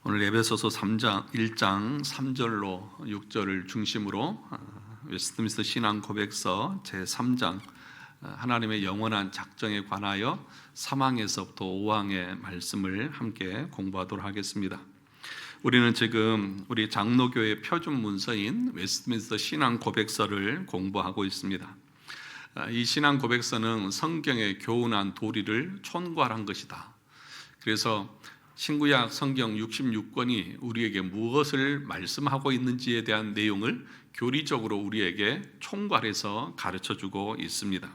오늘 에베소서 3장 1장 3절로 6절을 중심으로 웨스트민스터 신앙 고백서 제3장 하나님의 영원한 작정에 관하여 3항에서부터 5항의 말씀을 함께 공부하도록 하겠습니다. 우리는 지금 우리 장로교회 표준 문서인 웨스트민스터 신앙 고백서를 공부하고 있습니다. 이 신앙 고백서는 성경의 교훈한 도리를 촌괄한 것이다. 그래서 신구약 성경 66권이 우리에게 무엇을 말씀하고 있는지에 대한 내용을 교리적으로 우리에게 총괄해서 가르쳐주고 있습니다.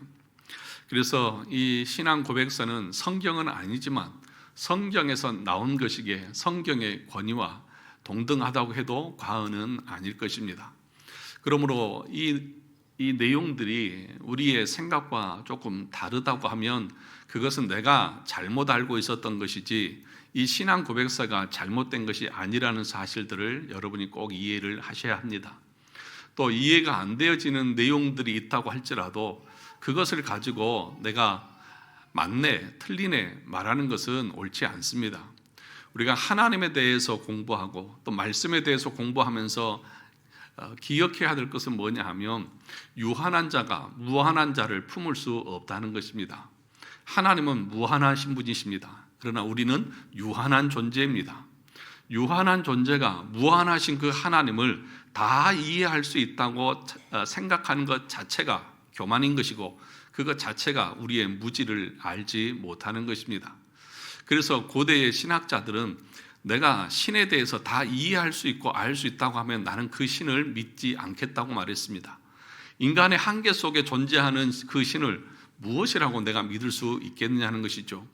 그래서 이 신앙 고백서는 성경은 아니지만 성경에서 나온 것이기에 성경의 권위와 동등하다고 해도 과언은 아닐 것입니다. 그러므로 이 내용들이 우리의 생각과 조금 다르다고 하면 그것은 내가 잘못 알고 있었던 것이지 이 신앙 고백서가 잘못된 것이 아니라는 사실들을 여러분이 꼭 이해를 하셔야 합니다. 또 이해가 안 되어지는 내용들이 있다고 할지라도 그것을 가지고 내가 맞네, 틀리네 말하는 것은 옳지 않습니다. 우리가 하나님에 대해서 공부하고 또 말씀에 대해서 공부하면서 기억해야 될 것은 뭐냐 하면 유한한 자가 무한한 자를 품을 수 없다는 것입니다. 하나님은 무한하신 분이십니다. 그러나 우리는 유한한 존재입니다. 유한한 존재가 무한하신 그 하나님을 다 이해할 수 있다고 생각하는 것 자체가 교만인 것이고 그것 자체가 우리의 무지를 알지 못하는 것입니다. 그래서 고대의 신학자들은 내가 신에 대해서 다 이해할 수 있고 알 수 있다고 하면 나는 그 신을 믿지 않겠다고 말했습니다. 인간의 한계 속에 존재하는 그 신을 무엇이라고 내가 믿을 수 있겠느냐는 것이죠.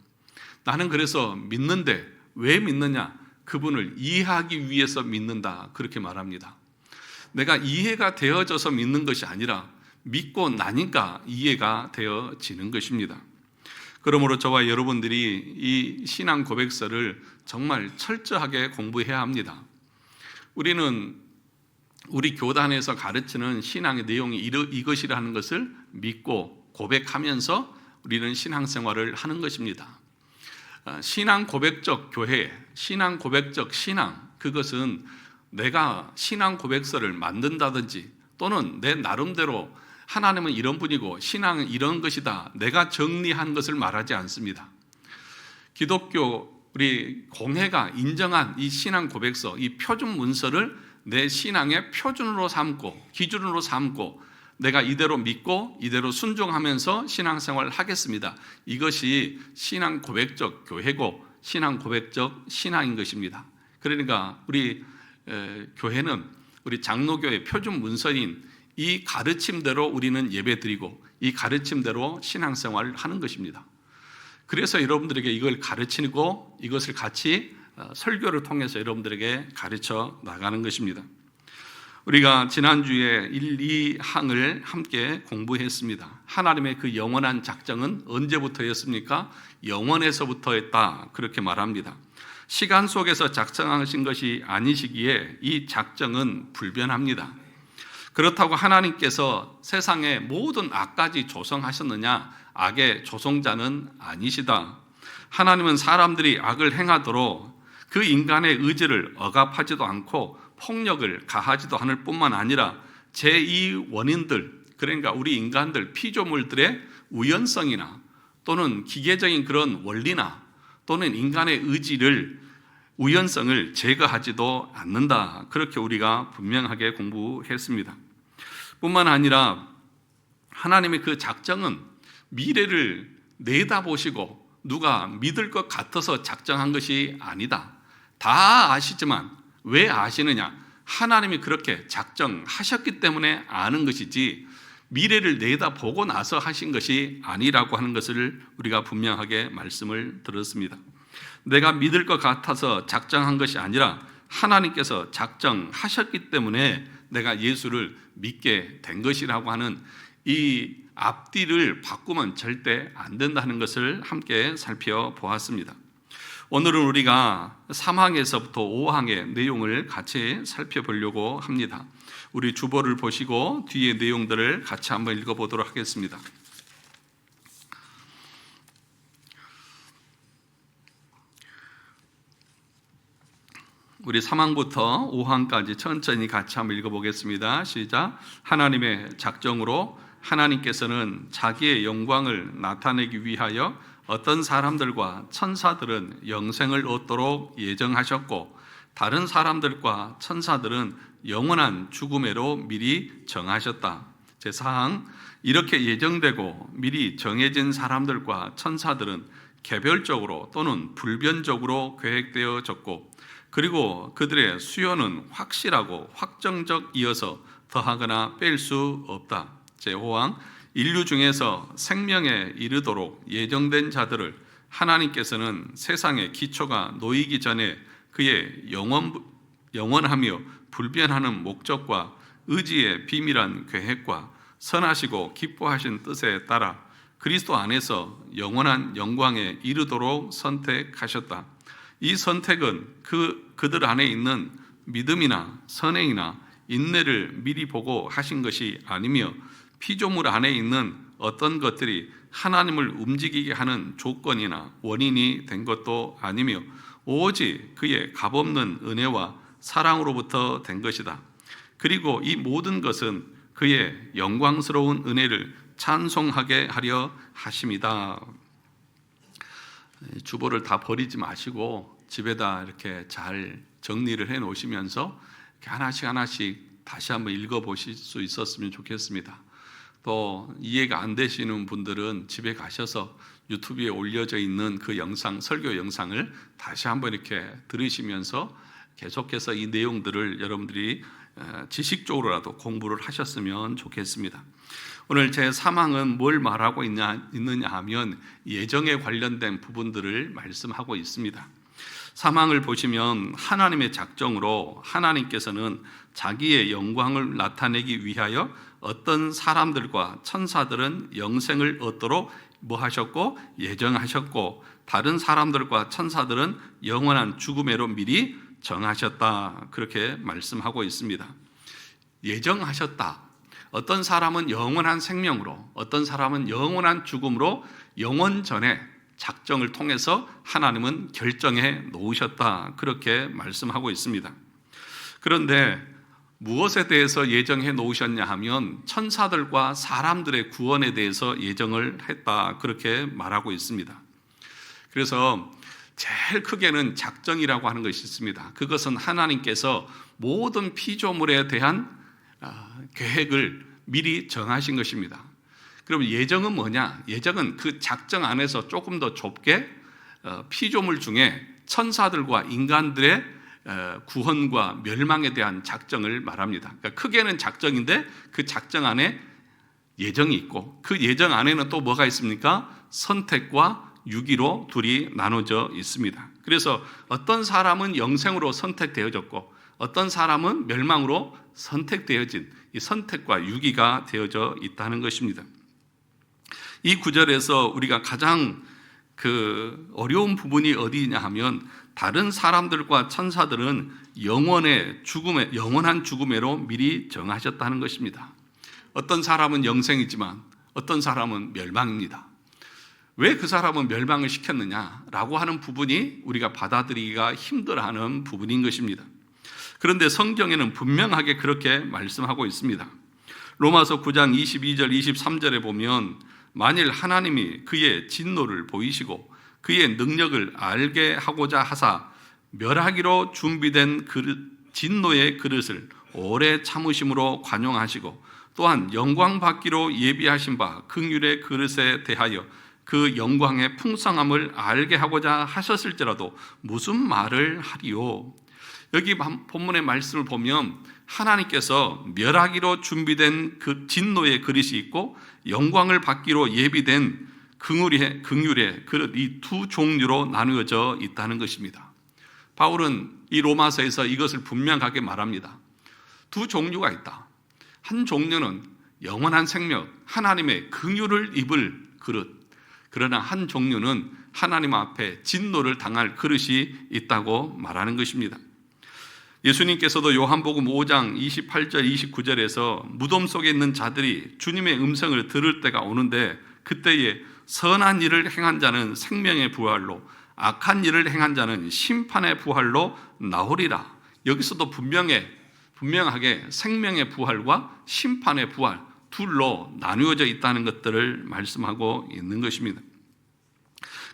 나는 그래서 믿는데 왜 믿느냐? 그분을 이해하기 위해서 믿는다. 그렇게 말합니다. 내가 이해가 되어져서 믿는 것이 아니라 믿고 나니까 이해가 되어지는 것입니다. 그러므로 저와 여러분들이 이 신앙 고백서를 정말 철저하게 공부해야 합니다. 우리는 우리 교단에서 가르치는 신앙의 내용이 이것이라는 것을 믿고 고백하면서 우리는 신앙생활을 하는 것입니다. 신앙 고백적 교회, 신앙 고백적 신앙, 그것은 내가 신앙 고백서를 만든다든지 또는 내 나름대로 하나님은 이런 분이고 신앙은 이런 것이다, 내가 정리한 것을 말하지 않습니다. 기독교 우리 공회가 인정한 이 신앙 고백서, 이 표준 문서를 내 신앙의 표준으로 삼고 기준으로 삼고 내가 이대로 믿고 이대로 순종하면서 신앙생활을 하겠습니다. 이것이 신앙 고백적 교회고 신앙 고백적 신앙인 것입니다. 그러니까 우리 교회는 우리 장로교의 표준 문서인 이 가르침대로 우리는 예배드리고 이 가르침대로 신앙생활을 하는 것입니다. 그래서 여러분들에게 이걸 가르치고 이것을 같이 설교를 통해서 여러분들에게 가르쳐 나가는 것입니다. 우리가 지난주에 1, 2항을 함께 공부했습니다. 하나님의 그 영원한 작정은 언제부터였습니까? 영원에서부터였다. 그렇게 말합니다. 시간 속에서 작정하신 것이 아니시기에 이 작정은 불변합니다. 그렇다고 하나님께서 세상의 모든 악까지 조성하셨느냐? 악의 조성자는 아니시다. 하나님은 사람들이 악을 행하도록 그 인간의 의지를 억압하지도 않고 폭력을 가하지도 않을 뿐만 아니라 제2 원인들, 그러니까 우리 인간들 피조물들의 우연성이나 또는 기계적인 그런 원리나 또는 인간의 의지를 우연성을 제거하지도 않는다. 그렇게 우리가 분명하게 공부했습니다. 뿐만 아니라 하나님의 그 작정은 미래를 내다보시고 누가 믿을 것 같아서 작정한 것이 아니다. 다 아시지만 왜 아시느냐? 하나님이 그렇게 작정하셨기 때문에 아는 것이지 미래를 내다보고 나서 하신 것이 아니라고 하는 것을 우리가 분명하게 말씀을 들었습니다. 내가 믿을 것 같아서 작정한 것이 아니라 하나님께서 작정하셨기 때문에 내가 예수를 믿게 된 것이라고 하는 이 앞뒤를 바꾸면 절대 안 된다는 것을 함께 살펴보았습니다. 오늘은 우리가 3항에서부터 5항의 내용을 같이 살펴보려고 합니다. 우리 주보를 보시고 뒤에 내용들을 같이 한번 읽어보도록 하겠습니다. 우리 3항부터 5항까지 천천히 같이 한번 읽어보겠습니다. 시작. 하나님의 작정으로 하나님께서는 자기의 영광을 나타내기 위하여 어떤 사람들과 천사들은 영생을 얻도록 예정하셨고 다른 사람들과 천사들은 영원한 죽음으로 미리 정하셨다. 제4항. 이렇게 예정되고 미리 정해진 사람들과 천사들은 개별적으로 또는 불변적으로 계획되어졌고 그리고 그들의 수요는 확실하고 확정적이어서 더하거나 뺄 수 없다. 제5항. 인류 중에서 생명에 이르도록 예정된 자들을 하나님께서는 세상의 기초가 놓이기 전에 그의 영원하며 불변하는 목적과 의지의 비밀한 계획과 선하시고 기뻐하신 뜻에 따라 그리스도 안에서 영원한 영광에 이르도록 선택하셨다. 이 선택은 그들 안에 있는 믿음이나 선행이나 인내를 미리 보고 하신 것이 아니며 피조물 안에 있는 어떤 것들이 하나님을 움직이게 하는 조건이나 원인이 된 것도 아니며 오직 그의 값없는 은혜와 사랑으로부터 된 것이다. 그리고 이 모든 것은 그의 영광스러운 은혜를 찬송하게 하려 하심이다. 주보를 다 버리지 마시고 집에다 이렇게 잘 정리를 해 놓으시면서 하나씩 하나씩 다시 한번 읽어보실 수 있었으면 좋겠습니다. 또 이해가 안 되시는 분들은 집에 가셔서 유튜브에 올려져 있는 그 영상, 설교 영상을 다시 한번 이렇게 들으시면서 계속해서 이 내용들을 여러분들이 지식적으로라도 공부를 하셨으면 좋겠습니다. 오늘 제 3항은 뭘 말하고 있느냐 하면 예정에 관련된 부분들을 말씀하고 있습니다. 3항을 보시면 하나님의 작정으로 하나님께서는 자기의 영광을 나타내기 위하여 어떤 사람들과 천사들은 영생을 얻도록 뭐 하셨고 예정하셨고 다른 사람들과 천사들은 영원한 죽음으로 미리 정하셨다. 그렇게 말씀하고 있습니다. 예정하셨다. 어떤 사람은 영원한 생명으로, 어떤 사람은 영원한 죽음으로 영원 전에 작정을 통해서 하나님은 결정해 놓으셨다. 그렇게 말씀하고 있습니다. 그런데 무엇에 대해서 예정해 놓으셨냐 하면 천사들과 사람들의 구원에 대해서 예정을 했다. 그렇게 말하고 있습니다. 그래서 제일 크게는 작정이라고 하는 것이 있습니다. 그것은 하나님께서 모든 피조물에 대한 계획을 미리 정하신 것입니다. 그럼 예정은 뭐냐? 예정은 그 작정 안에서 조금 더 좁게 피조물 중에 천사들과 인간들의 구원과 멸망에 대한 작정을 말합니다. 그러니까 크게는 작정인데 그 작정 안에 예정이 있고 그 예정 안에는 또 뭐가 있습니까? 선택과 유기로 둘이 나눠져 있습니다. 그래서 어떤 사람은 영생으로 선택되어졌고 어떤 사람은 멸망으로 선택되어진 이 선택과 유기가 되어져 있다는 것입니다. 이 구절에서 우리가 가장 어려운 부분이 어디냐 하면 다른 사람들과 천사들은 영원한 죽음으로 미리 정하셨다는 것입니다. 어떤 사람은 영생이지만 어떤 사람은 멸망입니다. 왜 그 사람은 멸망을 시켰느냐라고 하는 부분이 우리가 받아들이기가 힘들어하는 부분인 것입니다. 그런데 성경에는 분명하게 그렇게 말씀하고 있습니다. 로마서 9장 22절 23절에 보면 만일 하나님이 그의 진노를 보이시고 그의 능력을 알게 하고자 하사 멸하기로 준비된 진노의 그릇을 오래 참으심으로 관용하시고 또한 영광 받기로 예비하신 바 긍휼의 그릇에 대하여 그 영광의 풍성함을 알게 하고자 하셨을지라도 무슨 말을 하리요. 여기 본문의 말씀을 보면 하나님께서 멸하기로 준비된 그 진노의 그릇이 있고 영광을 받기로 예비된 긍휼의 그릇, 이 두 종류로 나누어져 있다는 것입니다. 바울은 이 로마서에서 이것을 분명하게 말합니다. 두 종류가 있다. 한 종류는 영원한 생명, 하나님의 긍휼을 입을 그릇. 그러나 한 종류는 하나님 앞에 진노를 당할 그릇이 있다고 말하는 것입니다. 예수님께서도 요한복음 5장 28절 29절에서 무덤 속에 있는 자들이 주님의 음성을 들을 때가 오는데 그때에 선한 일을 행한 자는 생명의 부활로 악한 일을 행한 자는 심판의 부활로 나오리라. 여기서도 분명하게 생명의 부활과 심판의 부활 둘로 나누어져 있다는 것들을 말씀하고 있는 것입니다.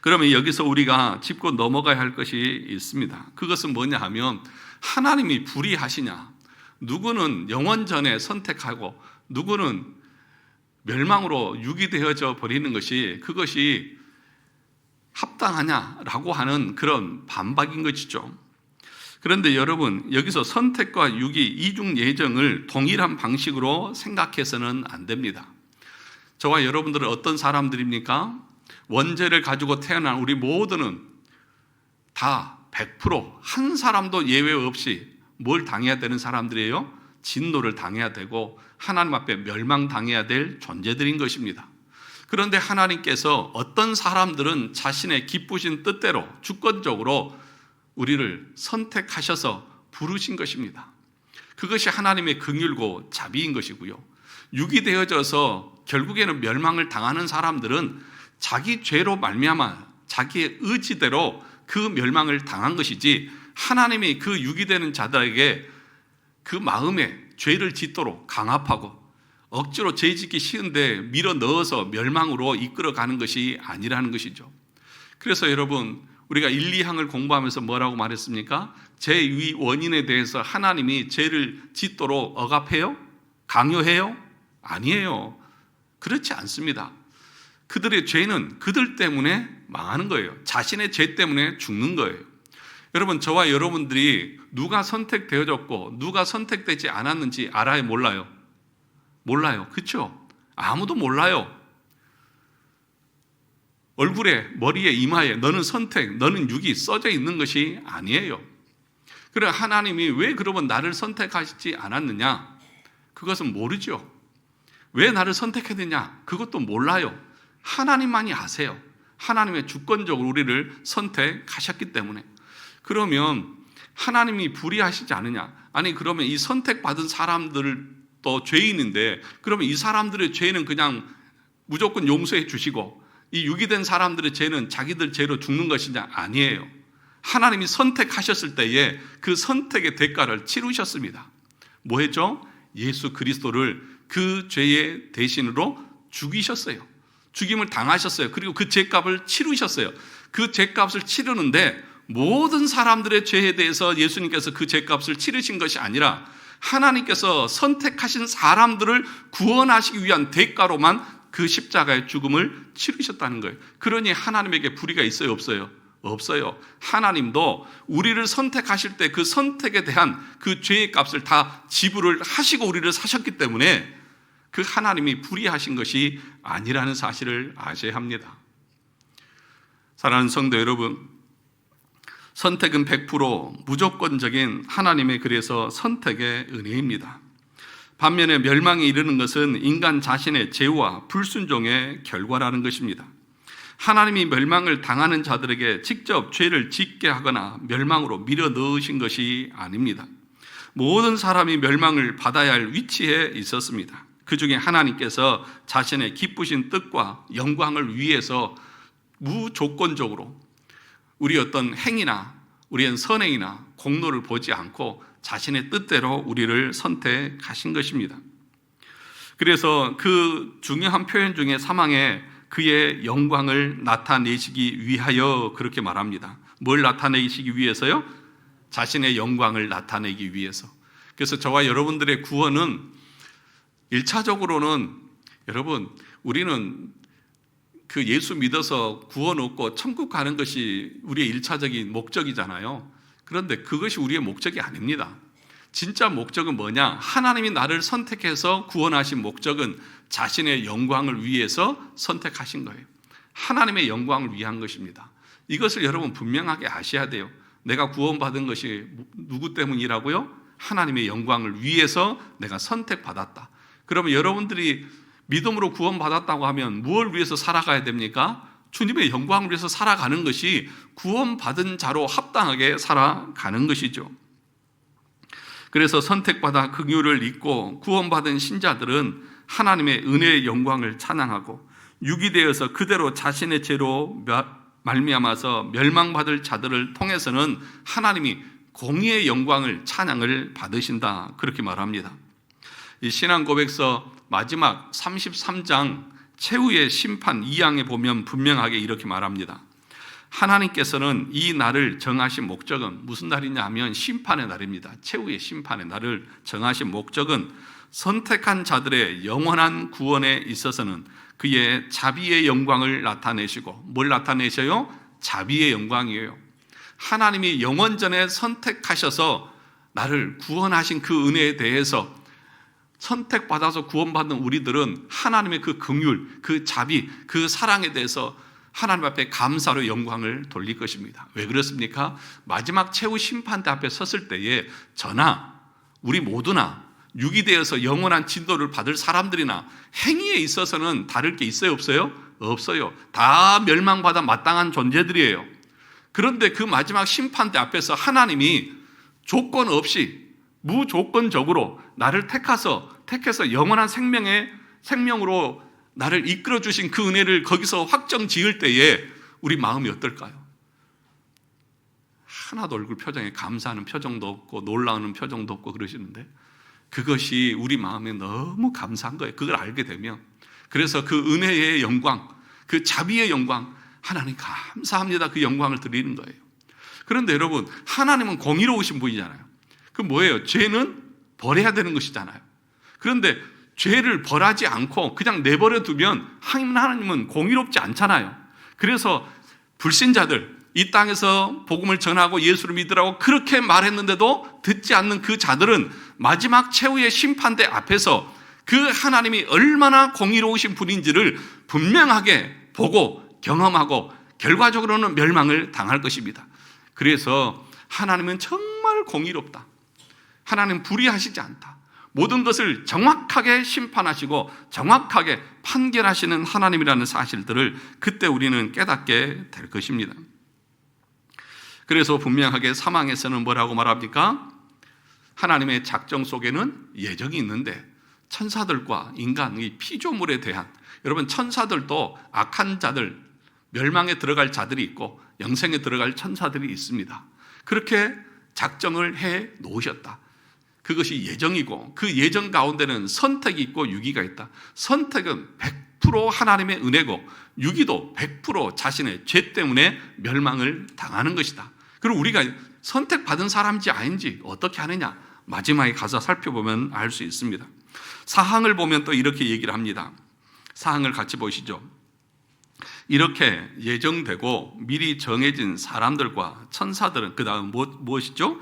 그러면 여기서 우리가 짚고 넘어가야 할 것이 있습니다. 그것은 뭐냐 하면 하나님이 불의하시냐, 누구는 영원전에 선택하고 누구는 멸망으로 유기되어져 버리는 것이 그것이 합당하냐라고 하는 그런 반박인 것이죠. 그런데 여러분, 여기서 선택과 유기, 이중 예정을 동일한 방식으로 생각해서는 안 됩니다. 저와 여러분들은 어떤 사람들입니까? 원죄를 가지고 태어난 우리 모두는 다 100%한 사람도 예외 없이 뭘 당해야 되는 사람들이에요? 진노를 당해야 되고 하나님 앞에 멸망당해야 될 존재들인 것입니다. 그런데 하나님께서 어떤 사람들은 자신의 기쁘신 뜻대로 주권적으로 우리를 선택하셔서 부르신 것입니다. 그것이 하나님의 긍휼고 자비인 것이고요. 유기되어져서 결국에는 멸망을 당하는 사람들은 자기 죄로 말미암아 자기의 의지대로 그 멸망을 당한 것이지, 하나님이 그 유기되는 자들에게 그 마음에 죄를 짓도록 강압하고 억지로 죄 짓기 쉬운데 밀어 넣어서 멸망으로 이끌어가는 것이 아니라는 것이죠. 그래서 여러분, 우리가 1, 2항을 공부하면서 뭐라고 말했습니까? 죄의 원인에 대해서 하나님이 죄를 짓도록 억압해요? 강요해요? 아니에요. 그렇지 않습니다. 그들의 죄는 그들 때문에 망하는 거예요. 자신의 죄 때문에 죽는 거예요. 여러분, 저와 여러분들이 누가 선택되어졌고 누가 선택되지 않았는지 알아요? 몰라요? 몰라요. 그렇죠? 아무도 몰라요. 얼굴에, 머리에, 이마에 너는 선택, 너는 유기 써져 있는 것이 아니에요. 그래, 하나님이 왜 그러면 나를 선택하시지 않았느냐? 그것은 모르죠. 왜 나를 선택했느냐? 그것도 몰라요. 하나님만이 아세요. 하나님의 주권적으로 우리를 선택하셨기 때문에. 그러면 하나님이 불의하시지 않느냐? 아니, 그러면 이 선택받은 사람들도 죄인인데 그러면 이 사람들의 죄는 그냥 무조건 용서해 주시고 이 유기된 사람들의 죄는 자기들 죄로 죽는 것이냐? 아니에요. 하나님이 선택하셨을 때에 그 선택의 대가를 치르셨습니다. 뭐 했죠? 예수 그리스도를 그 죄의 대신으로 죽이셨어요. 죽임을 당하셨어요. 그리고 그 죄값을 치르셨어요. 그 죄값을 치르는데 모든 사람들의 죄에 대해서 예수님께서 그 죄값을 치르신 것이 아니라 하나님께서 선택하신 사람들을 구원하시기 위한 대가로만 그 십자가의 죽음을 치르셨다는 거예요. 그러니 하나님에게 불의가 있어요? 없어요? 없어요. 하나님도 우리를 선택하실 때 그 선택에 대한 그 죄의 값을 다 지불을 하시고 우리를 사셨기 때문에 그 하나님이 불의하신 것이 아니라는 사실을 아셔야 합니다. 사랑하는 성도 여러분, 선택은 100% 무조건적인 하나님의 그래서 선택의 은혜입니다. 반면에 멸망에 이르는 것은 인간 자신의 죄와 불순종의 결과라는 것입니다. 하나님이 멸망을 당하는 자들에게 직접 죄를 짓게 하거나 멸망으로 밀어 넣으신 것이 아닙니다. 모든 사람이 멸망을 받아야 할 위치에 있었습니다. 그 중에 하나님께서 자신의 기쁘신 뜻과 영광을 위해서 무조건적으로 우리 어떤 행위나 우리의 선행이나 공로를 보지 않고 자신의 뜻대로 우리를 선택하신 것입니다. 그래서 그 중요한 표현 중에 3항에 그의 영광을 나타내시기 위하여 그렇게 말합니다. 뭘 나타내시기 위해서요? 자신의 영광을 나타내기 위해서. 그래서 저와 여러분들의 구원은 1차적으로는 여러분, 우리는 그 예수 믿어서 구원 얻고 천국 가는 것이 우리의 1차적인 목적이잖아요. 그런데 그것이 우리의 목적이 아닙니다. 진짜 목적은 뭐냐? 하나님이 나를 선택해서 구원하신 목적은 자신의 영광을 위해서 선택하신 거예요. 하나님의 영광을 위한 것입니다. 이것을 여러분 분명하게 아셔야 돼요. 내가 구원받은 것이 누구 때문이라고요? 하나님의 영광을 위해서 내가 선택받았다. 그러면 여러분들이 믿음으로 구원받았다고 하면 무엇을 위해서 살아가야 됩니까? 주님의 영광을 위해서 살아가는 것이 구원받은 자로 합당하게 살아가는 것이죠. 그래서 선택받아 긍휼을 입고 구원받은 신자들은 하나님의 은혜의 영광을 찬양하고 유기되어서 그대로 자신의 죄로 말미암아서 멸망받을 자들을 통해서는 하나님이 공의의 영광을 찬양을 받으신다, 그렇게 말합니다. 이 신앙고백서 마지막 33장 최후의 심판 2장에 보면 분명하게 이렇게 말합니다. 하나님께서는 이 날을 정하신 목적은 무슨 날이냐 하면 심판의 날입니다. 최후의 심판의 날을 정하신 목적은 선택한 자들의 영원한 구원에 있어서는 그의 자비의 영광을 나타내시고, 뭘 나타내셔요? 자비의 영광이에요. 하나님이 영원전에 선택하셔서 나를 구원하신 그 은혜에 대해서 선택받아서 구원받는 우리들은 하나님의 그 긍휼, 그 자비, 그 사랑에 대해서 하나님 앞에 감사로 영광을 돌릴 것입니다. 왜 그렇습니까? 마지막 최후 심판대 앞에 섰을 때에 저나 우리 모두나 유기되어서 영원한 진도를 받을 사람들이나 행위에 있어서는 다를 게 있어요, 없어요? 없어요. 다 멸망받아 마땅한 존재들이에요. 그런데 그 마지막 심판대 앞에서 하나님이 조건 없이 무조건적으로 나를 택해서 영원한 생명으로 나를 이끌어 주신 그 은혜를 거기서 확정 지을 때에 우리 마음이 어떨까요? 하나도 얼굴 표정에 감사하는 표정도 없고 놀라우는 표정도 없고 그러시는데, 그것이 우리 마음에 너무 감사한 거예요. 그걸 알게 되면. 그래서 그 은혜의 영광, 그 자비의 영광, 하나님 감사합니다, 그 영광을 드리는 거예요. 그런데 여러분, 하나님은 공의로우신 분이잖아요. 그 뭐예요? 죄는 벌해야 되는 것이잖아요. 그런데 죄를 벌하지 않고 그냥 내버려 두면 하나님은 공의롭지 않잖아요. 그래서 불신자들, 이 땅에서 복음을 전하고 예수를 믿으라고 그렇게 말했는데도 듣지 않는 그 자들은 마지막 최후의 심판대 앞에서 그 하나님이 얼마나 공의로우신 분인지를 분명하게 보고 경험하고 결과적으로는 멸망을 당할 것입니다. 그래서 하나님은 정말 공의롭다. 하나님은 불의하시지 않다. 모든 것을 정확하게 심판하시고 정확하게 판결하시는 하나님이라는 사실들을 그때 우리는 깨닫게 될 것입니다. 그래서 분명하게 사망에서는 뭐라고 말합니까? 하나님의 작정 속에는 예정이 있는데 천사들과 인간의 피조물에 대한, 여러분 천사들도 악한 자들, 멸망에 들어갈 자들이 있고 영생에 들어갈 천사들이 있습니다. 그렇게 작정을 해 놓으셨다. 그것이 예정이고 그 예정 가운데는 선택이 있고 유기가 있다. 선택은 100% 하나님의 은혜고 유기도 100% 자신의 죄 때문에 멸망을 당하는 것이다. 그리고 우리가 선택받은 사람인지 아닌지 어떻게 하느냐? 마지막에 가서 살펴보면 알 수 있습니다. 사항을 보면 또 이렇게 얘기를 합니다. 사항을 같이 보시죠. 이렇게 예정되고 미리 정해진 사람들과 천사들은 그 다음 무엇이죠?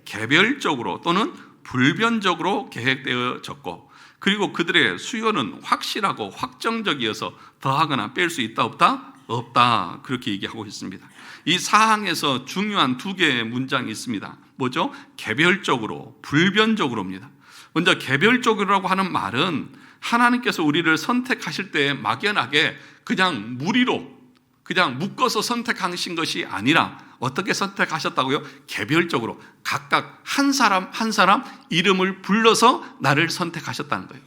개별적으로 또는 불변적으로 계획되어졌고, 그리고 그들의 수요는 확실하고 확정적이어서 더하거나 뺄 수 있다 없다? 없다. 그렇게 얘기하고 있습니다. 이 사항에서 중요한 두 개의 문장이 있습니다. 뭐죠? 개별적으로, 불변적으로입니다. 먼저 개별적으로라고 하는 말은 하나님께서 우리를 선택하실 때 막연하게 그냥 무리로 그냥 묶어서 선택하신 것이 아니라 어떻게 선택하셨다고요? 개별적으로 각각 한 사람 한 사람 이름을 불러서 나를 선택하셨다는 거예요.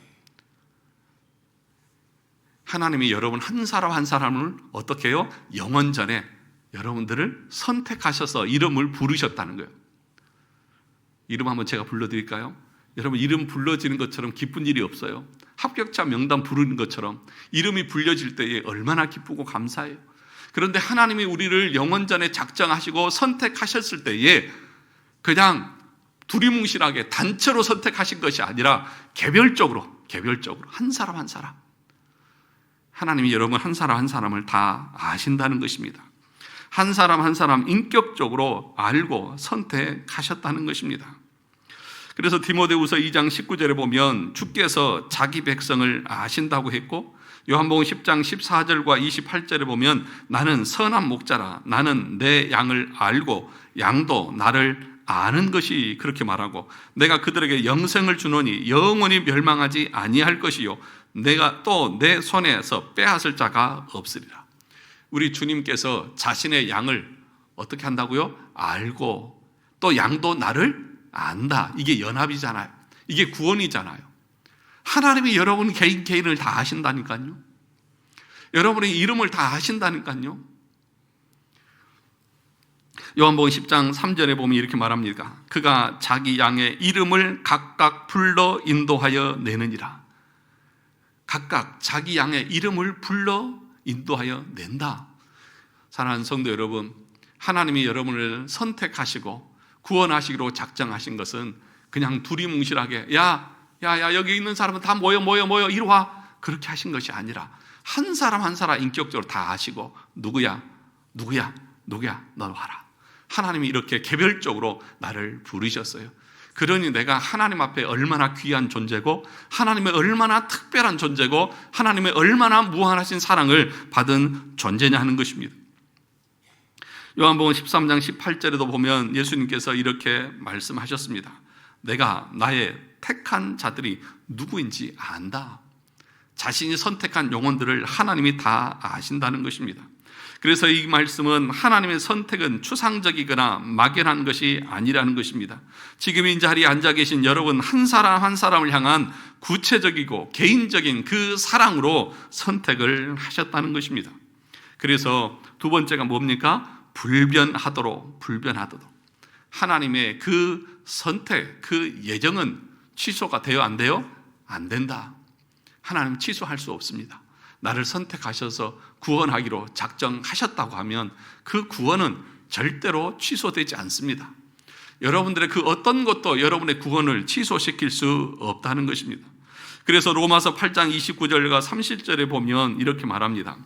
하나님이 여러분 한 사람 한 사람을 어떻게 해요? 영원전에 여러분들을 선택하셔서 이름을 부르셨다는 거예요. 이름 한번 제가 불러드릴까요? 여러분 이름 불러지는 것처럼 기쁜 일이 없어요. 합격자 명단 부르는 것처럼 이름이 불려질 때에 얼마나 기쁘고 감사해요. 그런데 하나님이 우리를 영원전에 작정하시고 선택하셨을 때에 그냥 두리뭉실하게 단체로 선택하신 것이 아니라 개별적으로 한 사람 한 사람, 하나님이 여러분 한 사람 한 사람을 다 아신다는 것입니다. 한 사람 한 사람 인격적으로 알고 선택하셨다는 것입니다. 그래서 디모데후서 2장 19절에 보면 주께서 자기 백성을 아신다고 했고, 요한복음 10장 14절과 28절에 보면 나는 선한 목자라, 나는 내 양을 알고 양도 나를 아는 것이, 그렇게 말하고 내가 그들에게 영생을 주노니 영원히 멸망하지 아니할 것이요 내가 또 내 손에서 빼앗을 자가 없으리라. 우리 주님께서 자신의 양을 어떻게 한다고요? 알고 또 양도 나를 안다. 이게 연합이잖아요. 이게 구원이잖아요. 하나님이 여러분 개인을 다 아신다니까요. 여러분의 이름을 다 아신다니까요. 요한복음 10장 3절에 보면 이렇게 말합니다. 그가 자기 양의 이름을 각각 불러 인도하여 내느니라. 각각 자기 양의 이름을 불러 인도하여 낸다. 사랑하는 성도 여러분, 하나님이 여러분을 선택하시고 구원하시기로 작정하신 것은 그냥 두리뭉실하게 야 여기 있는 사람은 다 모여 이리 와, 그렇게 하신 것이 아니라 한 사람 한 사람 인격적으로 다 아시고 누구야 너 와라. 하나님이 이렇게 개별적으로 나를 부르셨어요. 그러니 내가 하나님 앞에 얼마나 귀한 존재고 하나님의 얼마나 특별한 존재고 하나님의 얼마나 무한하신 사랑을 받은 존재냐 하는 것입니다. 요한복음 13장 18절에도 보면 예수님께서 이렇게 말씀하셨습니다. 내가 나의 택한 자들이 누구인지 안다. 자신이 선택한 영혼들을 하나님이 다 아신다는 것입니다. 그래서 이 말씀은 하나님의 선택은 추상적이거나 막연한 것이 아니라는 것입니다. 지금 이 자리에 앉아 계신 여러분 한 사람 한 사람을 향한 구체적이고 개인적인 그 사랑으로 선택을 하셨다는 것입니다. 그래서 두 번째가 뭡니까? 불변하도록. 하나님의 그 선택, 그 예정은 취소가 돼요? 안 돼요? 안 된다. 하나님 취소할 수 없습니다. 나를 선택하셔서 구원하기로 작정하셨다고 하면 그 구원은 절대로 취소되지 않습니다. 여러분들의 그 어떤 것도 여러분의 구원을 취소시킬 수 없다는 것입니다. 그래서 로마서 8장 29절과 30절에 보면 이렇게 말합니다.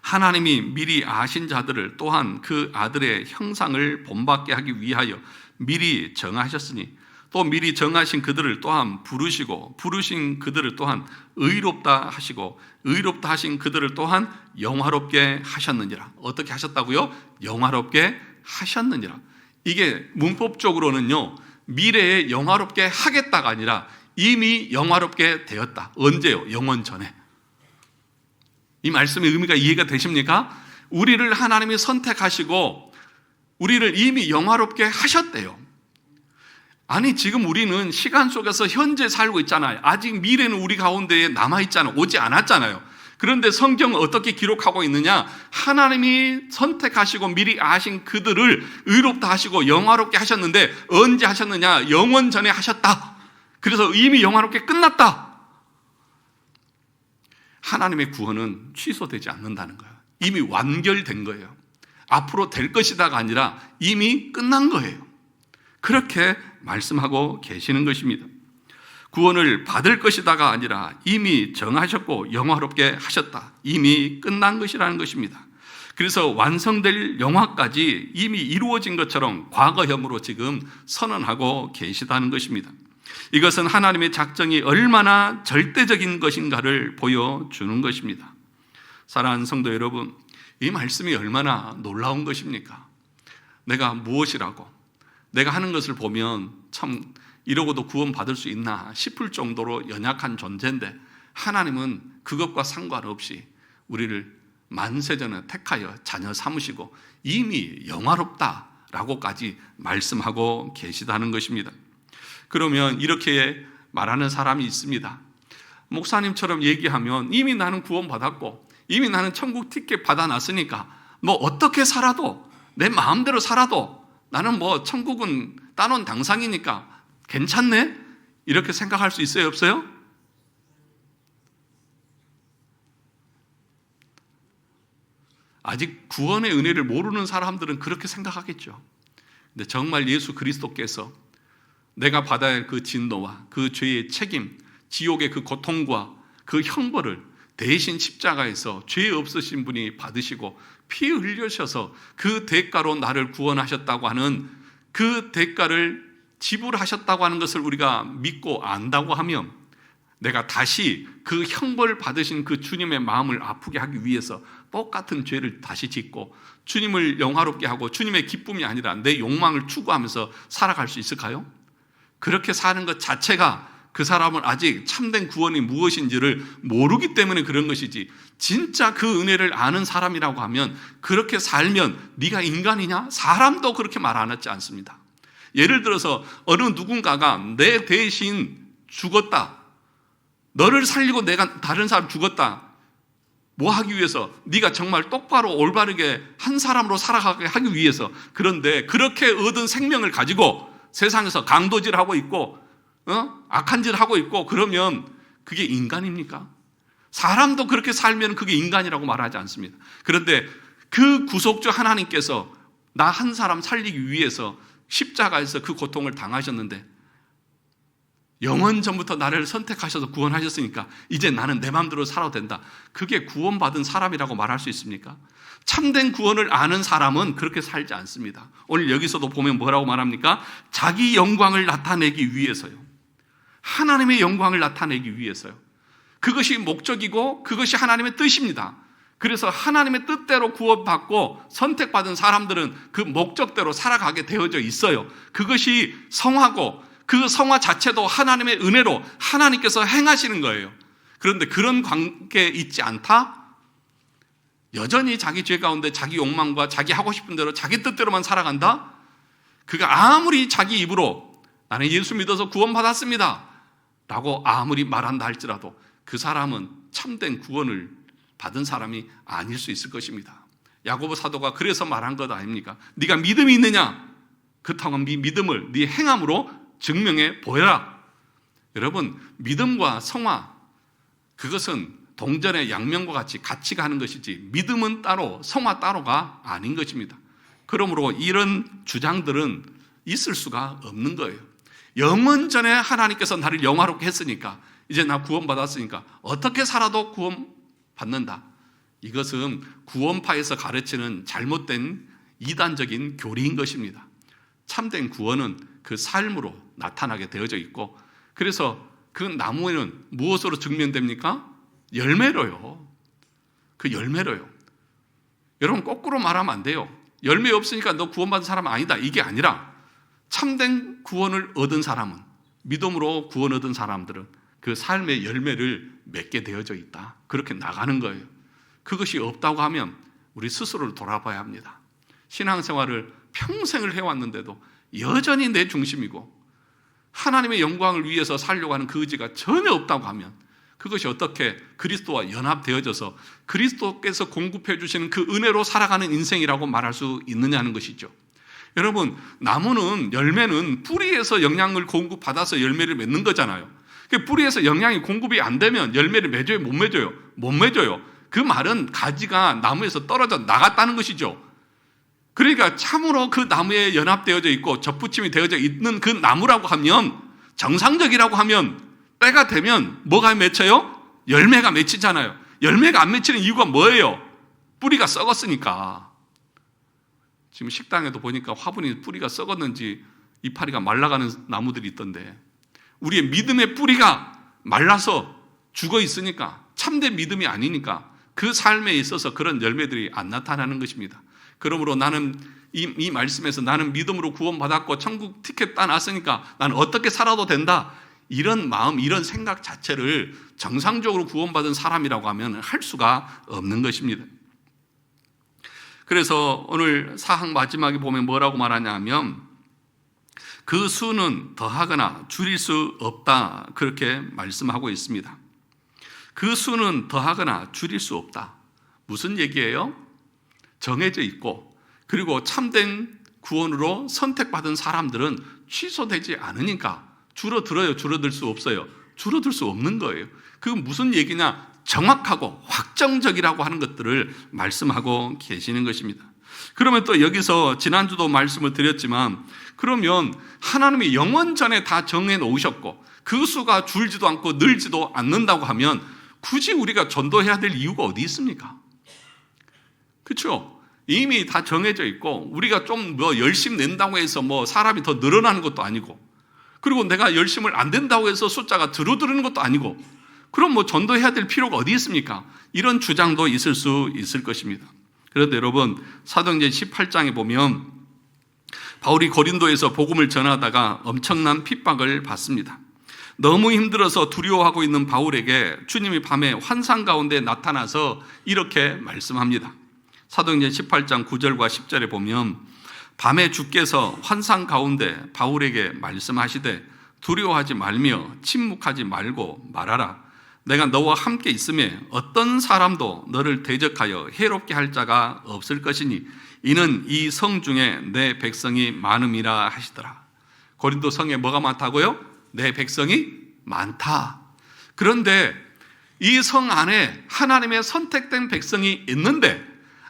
하나님이 미리 아신 자들을 또한 그 아들의 형상을 본받게 하기 위하여 미리 정하셨으니 또 미리 정하신 그들을 또한 부르시고 부르신 그들을 또한 의롭다 하시고 의롭다 하신 그들을 또한 영화롭게 하셨느니라. 어떻게 하셨다고요? 영화롭게 하셨느니라. 이게 문법적으로는요, 미래에 영화롭게 하겠다가 아니라 이미 영화롭게 되었다. 언제요? 영원 전에. 이 말씀의 의미가 이해가 되십니까? 우리를 하나님이 선택하시고 우리를 이미 영화롭게 하셨대요. 아니, 지금 우리는 시간 속에서 현재 살고 있잖아요. 아직 미래는 우리 가운데에 남아있잖아요. 오지 않았잖아요. 그런데 성경은 어떻게 기록하고 있느냐? 하나님이 선택하시고 미리 아신 그들을 의롭다 하시고 영화롭게 하셨는데 언제 하셨느냐? 영원 전에 하셨다. 그래서 이미 영화롭게 끝났다. 하나님의 구원은 취소되지 않는다는 거예요. 이미 완결된 거예요. 앞으로 될 것이다가 아니라 이미 끝난 거예요. 그렇게 말씀하고 계시는 것입니다. 구원을 받을 것이다가 아니라 이미 정하셨고 영화롭게 하셨다. 이미 끝난 것이라는 것입니다. 그래서 완성될 영화까지 이미 이루어진 것처럼 과거형으로 지금 선언하고 계시다는 것입니다. 이것은 하나님의 작정이 얼마나 절대적인 것인가를 보여주는 것입니다. 사랑하는 성도 여러분, 이 말씀이 얼마나 놀라운 것입니까? 내가 무엇이라고, 내가 하는 것을 보면 참 이러고도 구원받을 수 있나 싶을 정도로 연약한 존재인데 하나님은 그것과 상관없이 우리를 만세전에 택하여 자녀 삼으시고 이미 영화롭다라고까지 말씀하고 계시다는 것입니다. 그러면 이렇게 말하는 사람이 있습니다. 목사님처럼 얘기하면 이미 나는 구원받았고 이미 나는 천국 티켓 받아놨으니까 뭐 어떻게 살아도 내 마음대로 살아도 나는 뭐 천국은 따놓은 당상이니까 괜찮네? 이렇게 생각할 수 있어요, 없어요? 아직 구원의 은혜를 모르는 사람들은 그렇게 생각하겠죠. 근데 정말 예수 그리스도께서 내가 받아야 할 그 진노와 그 죄의 책임, 지옥의 그 고통과 그 형벌을 대신 십자가에서 죄 없으신 분이 받으시고 피 흘리셔서 그 대가로 나를 구원하셨다고 하는 그 대가를 지불하셨다고 하는 것을 우리가 믿고 안다고 하면 내가 다시 그 형벌 받으신 그 주님의 마음을 아프게 하기 위해서 똑같은 죄를 다시 짓고 주님을 영화롭게 하고 주님의 기쁨이 아니라 내 욕망을 추구하면서 살아갈 수 있을까요? 그렇게 사는 것 자체가 그 사람은 아직 참된 구원이 무엇인지를 모르기 때문에 그런 것이지, 진짜 그 은혜를 아는 사람이라고 하면 그렇게 살면 네가 인간이냐? 사람도 그렇게 말 안 하지 않습니다. 예를 들어서 어느 누군가가 내 대신 죽었다, 너를 살리고 내가 다른 사람 죽었다, 뭐 하기 위해서? 네가 정말 똑바로 올바르게 한 사람으로 살아가게 하기 위해서. 그런데 그렇게 얻은 생명을 가지고 세상에서 강도질하고 있고 악한 짓을 하고 있고 그러면 그게 인간입니까? 사람도 그렇게 살면 그게 인간이라고 말하지 않습니다. 그런데 그 구속주 하나님께서 나 한 사람 살리기 위해서 십자가에서 그 고통을 당하셨는데 영원 전부터 나를 선택하셔서 구원하셨으니까 이제 나는 내 마음대로 살아도 된다. 그게 구원받은 사람이라고 말할 수 있습니까? 참된 구원을 아는 사람은 그렇게 살지 않습니다. 오늘 여기서도 보면 뭐라고 말합니까? 자기 영광을 나타내기 위해서요. 하나님의 영광을 나타내기 위해서요. 그것이 목적이고 그것이 하나님의 뜻입니다. 그래서 하나님의 뜻대로 구원받고 선택받은 사람들은 그 목적대로 살아가게 되어져 있어요. 그것이 성화고 그 성화 자체도 하나님의 은혜로 하나님께서 행하시는 거예요. 그런데 그런 관계에 있지 않다? 여전히 자기 죄 가운데 자기 욕망과 자기 하고 싶은 대로 자기 뜻대로만 살아간다? 그가 아무리 자기 입으로 나는 예수 믿어서 구원받았습니다 라고 아무리 말한다 할지라도 그 사람은 참된 구원을 받은 사람이 아닐 수 있을 것입니다. 야고보 사도가 그래서 말한 것 아닙니까? 네가 믿음이 있느냐? 그렇다고 네 믿음을 네 행함으로 증명해 보여라. 여러분, 믿음과 성화 그것은 동전의 양면과 같이 가는 것이지 믿음은 따로 성화 따로가 아닌 것입니다. 그러므로 이런 주장들은 있을 수가 없는 거예요. 영원 전에 하나님께서 나를 영화롭게 했으니까 이제 나 구원받았으니까 어떻게 살아도 구원받는다. 이것은 구원파에서 가르치는 잘못된 이단적인 교리인 것입니다. 참된 구원은 그 삶으로 나타나게 되어져 있고 그래서 그 나무에는 무엇으로 증명됩니까? 열매로요. 그 열매로요. 여러분 거꾸로 말하면 안 돼요. 열매 없으니까 너 구원받은 사람 아니다. 이게 아니라 참된 구원을 얻은 사람은 믿음으로 구원 얻은 사람들은 그 삶의 열매를 맺게 되어져 있다. 그렇게 나가는 거예요. 그것이 없다고 하면 우리 스스로를 돌아봐야 합니다. 신앙생활을 평생을 해왔는데도 여전히 내 중심이고 하나님의 영광을 위해서 살려고 하는 그 의지가 전혀 없다고 하면 그것이 어떻게 그리스도와 연합되어져서 그리스도께서 공급해 주시는 그 은혜로 살아가는 인생이라고 말할 수 있느냐는 것이죠. 여러분, 나무는 열매는 뿌리에서 영양을 공급받아서 열매를 맺는 거잖아요. 뿌리에서 영양이 공급이 안 되면 열매를 맺어요? 못 맺어요? 못 맺어요. 그 말은 가지가 나무에서 떨어져 나갔다는 것이죠. 그러니까 참으로 그 나무에 연합되어져 있고 접붙임이 되어져 있는 그 나무라고 하면 정상적이라고 하면 때가 되면 뭐가 맺혀요? 열매가 맺히잖아요. 열매가 안 맺히는 이유가 뭐예요? 뿌리가 썩었으니까. 지금 식당에도 보니까 화분이 뿌리가 썩었는지 이파리가 말라가는 나무들이 있던데 우리의 믿음의 뿌리가 말라서 죽어 있으니까 참된 믿음이 아니니까 그 삶에 있어서 그런 열매들이 안 나타나는 것입니다. 그러므로 나는 이 말씀에서 나는 믿음으로 구원받았고 천국 티켓 따놨으니까 나는 어떻게 살아도 된다. 이런 마음, 이런 생각 자체를 정상적으로 구원받은 사람이라고 하면 할 수가 없는 것입니다. 그래서 오늘 사항 마지막에 보면 뭐라고 말하냐 하면 그 수는 더하거나 줄일 수 없다. 그렇게 말씀하고 있습니다. 그 수는 더하거나 줄일 수 없다. 무슨 얘기예요? 정해져 있고 그리고 참된 구원으로 선택받은 사람들은 취소되지 않으니까 줄어들어요? 줄어들 수 없어요? 줄어들 수 없는 거예요. 그건 무슨 얘기냐? 정확하고 확정적이라고 하는 것들을 말씀하고 계시는 것입니다. 그러면 또 여기서 지난주도 말씀을 드렸지만 그러면 하나님이 영원 전에 다 정해 놓으셨고 그 수가 줄지도 않고 늘지도 않는다고 하면 굳이 우리가 전도해야 될 이유가 어디 있습니까? 그렇죠? 이미 다 정해져 있고 우리가 좀 열심 낸다고 해서 사람이 더 늘어나는 것도 아니고 그리고 내가 열심을 안 된다고 해서 숫자가 줄어드는 것도 아니고 그럼 전도해야 될 필요가 어디 있습니까? 이런 주장도 있을 수 있을 것입니다. 그런데 여러분 사도행전 18장에 보면 바울이 고린도에서 복음을 전하다가 엄청난 핍박을 받습니다. 너무 힘들어서 두려워하고 있는 바울에게 주님이 밤에 환상 가운데 나타나서 이렇게 말씀합니다. 사도행전 18장 9절과 10절에 보면 밤에 주께서 환상 가운데 바울에게 말씀하시되 두려워하지 말며 침묵하지 말고 말하라. 내가 너와 함께 있음에 어떤 사람도 너를 대적하여 해롭게 할 자가 없을 것이니 이는 이 성 중에 내 백성이 많음이라 하시더라. 고린도 성에 뭐가 많다고요? 내 백성이 많다. 그런데 이 성 안에 하나님의 선택된 백성이 있는데